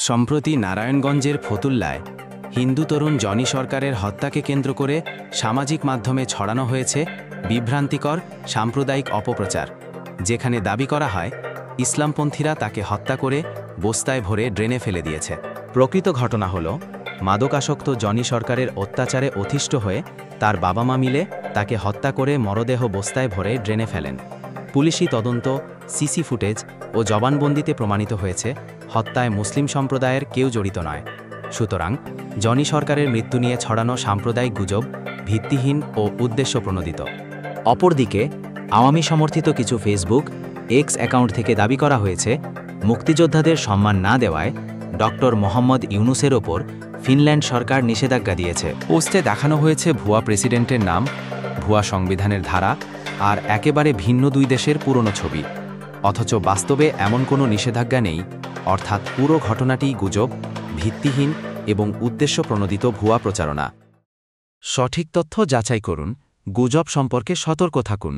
সম্প্রতি নারায়ণগঞ্জের ফতুল্লায় হিন্দু তরুণ জনি সরকারের হত্যাকে কেন্দ্র করে সামাজিক মাধ্যমে ছড়ানো হয়েছে বিভ্রান্তিকর সাম্প্রদায়িক অপপ্রচার, যেখানে দাবি করা হয় ইসলামপন্থীরা তাকে হত্যা করে বস্তায় ভরে ড্রেনে ফেলে দিয়েছে। প্রকৃত ঘটনা হল, মাদকাসক্ত জনি সরকারের অত্যাচারে অতিষ্ঠ হয়ে তার বাবা মা মিলে তাকে হত্যা করে মরদেহ বস্তায় ভরে ড্রেনে ফেলেন। পুলিশি তদন্ত, সিসি ফুটেজ ও জবানবন্দিতে প্রমাণিত হয়েছে হত্যায় মুসলিম সম্প্রদায়ের কেউ জড়িত নয়। সুতরাং জনি সরকারের মৃত্যু নিয়ে ছড়ানো সাম্প্রদায়িক গুজব ভিত্তিহীন ও উদ্দেশ্যপ্রণোদিত। অপরদিকে আওয়ামী সমর্থিত কিছু ফেসবুক, এক্স অ্যাকাউন্ট থেকে দাবি করা হয়েছে মুক্তিযোদ্ধাদের সম্মান না দেওয়ায় ডক্টর মোহাম্মদ ইউনূসের ওপর ফিনল্যান্ড সরকার নিষেধাজ্ঞা দিয়েছে। পোস্টে দেখানো হয়েছে ভুয়া প্রেসিডেন্টের নাম, ভুয়া সংবিধানের ধারা আর একেবারে ভিন্ন দুই দেশের পুরনো ছবি। অথচ বাস্তবে এমন কোনো নিষেধাজ্ঞা নেই, অর্থাৎ পুরো ঘটনাটি গুজব, ভিত্তিহীন এবং উদ্দেশ্যপ্রণোদিত ভুয়া প্রচারণা। সঠিক তথ্য যাচাই করুন, গুজব সম্পর্কে সতর্ক থাকুন।